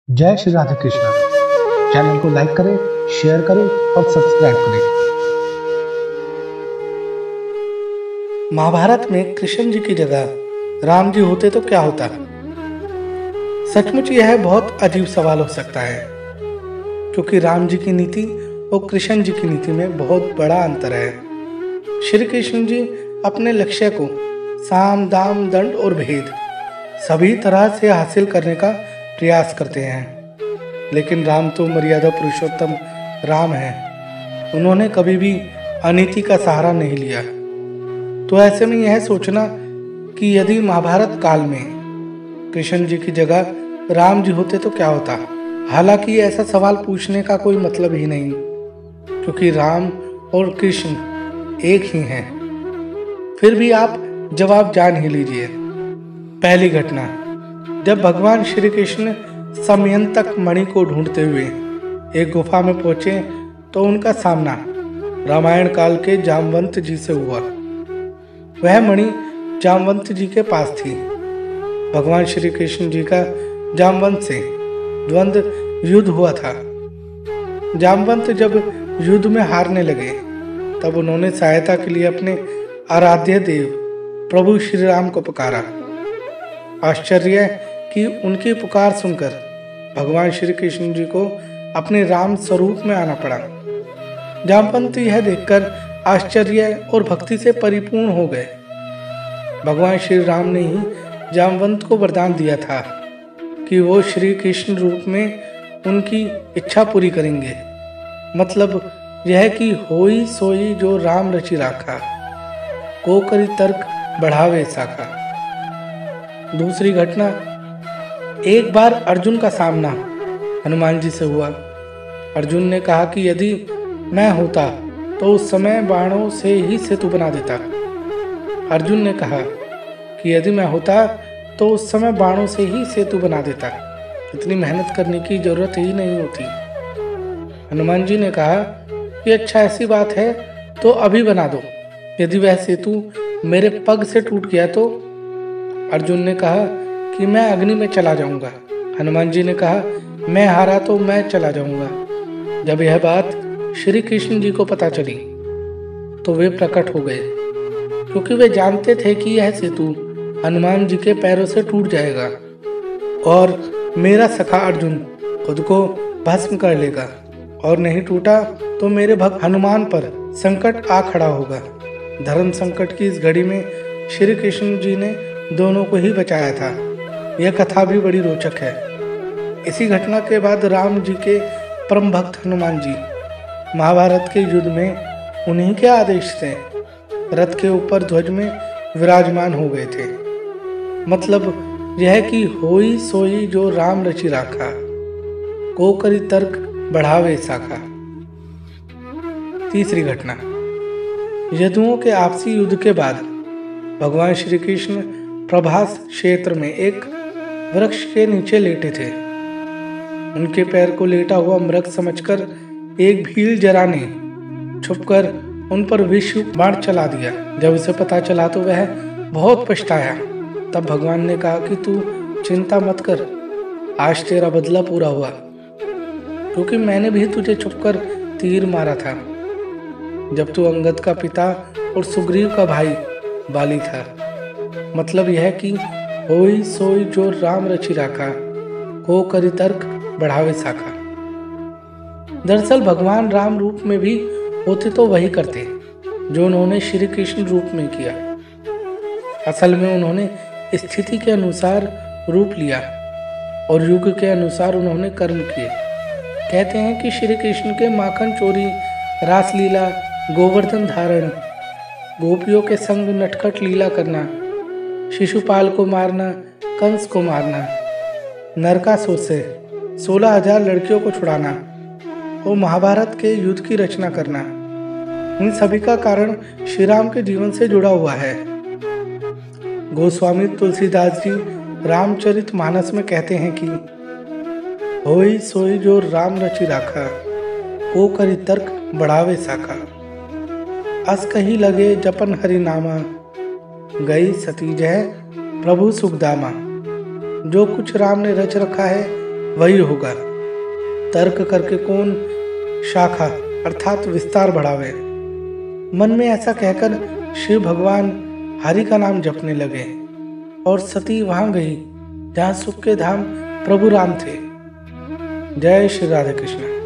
जय श्री राधे कृष्णा। चैनल को लाइक करें, शेयर करें और सब्सक्राइब करें। महाभारत में कृष्ण जी की जगह राम जी होते तो क्या होता? सचमुच यह बहुत अजीब सवाल हो सकता है, क्योंकि राम जी की नीति और कृष्ण जी की नीति में बहुत बड़ा अंतर है। श्री कृष्ण जी अपने लक्ष्य को साम दाम दंड और भेद सभी तरह से हासिल करने का प्रयास करते हैं, लेकिन राम तो मर्यादा पुरुषोत्तम राम हैं। उन्होंने कभी भी अनीति का सहारा नहीं लिया। तो ऐसे में यह सोचना कि यदि महाभारत काल में कृष्ण जी की जगह राम जी होते तो क्या होता, हालांकि ऐसा सवाल पूछने का कोई मतलब ही नहीं, क्योंकि राम और कृष्ण एक ही हैं। फिर भी आप जवाब जान ही लीजिए। पहली घटना, जब भगवान श्री कृष्ण समयंतक मणि को ढूंढते हुए एक गुफा में पहुंचे तो उनका सामना रामायण काल के जामवंत जी से हुआ। वह मणि जामवंत जी के पास थी। भगवान श्री कृष्ण जी का जामवंत से द्वंद्व युद्ध हुआ था। जामवंत जब युद्ध में हारने लगे तब उन्होंने सहायता के लिए अपने आराध्य देव प्रभु श्री राम को पुकारा। आश्चर्य कि उनकी पुकार सुनकर भगवान श्री कृष्ण जी को अपने राम स्वरूप में आना पड़ा। जामवंत यह देखकर आश्चर्य और भक्ति से परिपूर्ण हो गए। भगवान श्री राम ने ही जामवंत को वरदान दिया था कि वो श्री कृष्ण रूप में उनकी इच्छा पूरी करेंगे। मतलब यह कि होई सोई जो राम रचि राखा, को करी तर्क बढ़ावे साखा। दूसरी घटना, एक बार अर्जुन का सामना हनुमान जी से हुआ। अर्जुन ने कहा कि यदि मैं होता तो उस समय बाणों से ही सेतु बना देता। अर्जुन ने कहा कि यदि मैं होता तो उस समय बाणों से ही सेतु बना देता, इतनी मेहनत करने की जरूरत ही नहीं होती। हनुमान जी ने कहा कि अच्छा, ऐसी बात है तो अभी बना दो, यदि वह सेतु मेरे पग से टूट गया तो? अर्जुन ने कहा कि मैं अग्नि में चला जाऊंगा। हनुमान जी ने कहा मैं हारा तो मैं चला जाऊंगा। जब यह बात श्री कृष्ण जी को पता चली तो वे प्रकट हो गए, क्योंकि वे जानते थे कि यह सेतु हनुमान जी के पैरों से टूट जाएगा और मेरा सखा अर्जुन खुद को भस्म कर लेगा, और नहीं टूटा तो मेरे भक्त हनुमान पर संकट आ खड़ा होगा। धर्म संकट की इस घड़ी में श्री कृष्ण जी ने दोनों को ही बचाया था। यह कथा भी बड़ी रोचक है। इसी घटना के बाद राम जी के परम भक्त हनुमान जी महाभारत के युद्ध में उन्हीं के आदेश से रथ के ऊपर ध्वज में विराजमान हो गए थे। मतलब यह कि होई सोई जो राम रचि राखा, को करी तर्क बढ़ावे साखा। तीसरी घटना, यदुओं के आपसी युद्ध के बाद भगवान श्री कृष्ण प्रभास क्षेत्र में एक वृक्ष के नीचे लेटे थे। उनके पैर को लेटा हुआ मृग समझकर एक भील जरा ने छुपकर उन पर विष बाण चला दिया। जब उसे पता चला तो वह बहुत पछताया। तब भगवान ने कहा कि तू चिंता मत कर, आज तेरा बदला पूरा हुआ, क्योंकि मैंने भी तुझे छुपकर तीर मारा था जब तू अंगद का पिता और सुग्रीव का भाई बाली था। मतलब यह कि होई सोई जो राम रचि राखा, को करी तर्क बढ़ावे साखा। दरअसल भगवान राम रूप में भी होते तो वही करते जो उन्होंने श्री कृष्ण रूप में किया। असल में उन्होंने स्थिति के अनुसार रूप लिया और युग के अनुसार उन्होंने कर्म किए। कहते हैं कि श्री कृष्ण के माखन चोरी, रासलीला, गोवर्धन धारण, गोपियों के संग नटखट लीला करना, शिशुपाल को मारना, कंस को मारना, नरकासुर से 16,000 लड़कियों को छुड़ाना और महाभारत के युद्ध की रचना करना, इन सभी का कारण श्री राम के जीवन से जुड़ा हुआ है। गोस्वामी तुलसीदास जी रामचरितमानस में कहते हैं कि होई सोई जो राम रचि राखा, को करी तर्क बढ़ावे साखा। अस कही लगे जपन हरि नामा, गई सती जय प्रभु सुखदामा। जो कुछ राम ने रच रखा है वही होगा। तर्क करके कौन शाखा अर्थात विस्तार बढ़ावे। मन में ऐसा कहकर शिव भगवान हरि का नाम जपने लगे और सती वहां गई जहां सुख के धाम प्रभु राम थे। जय श्री राधे कृष्ण।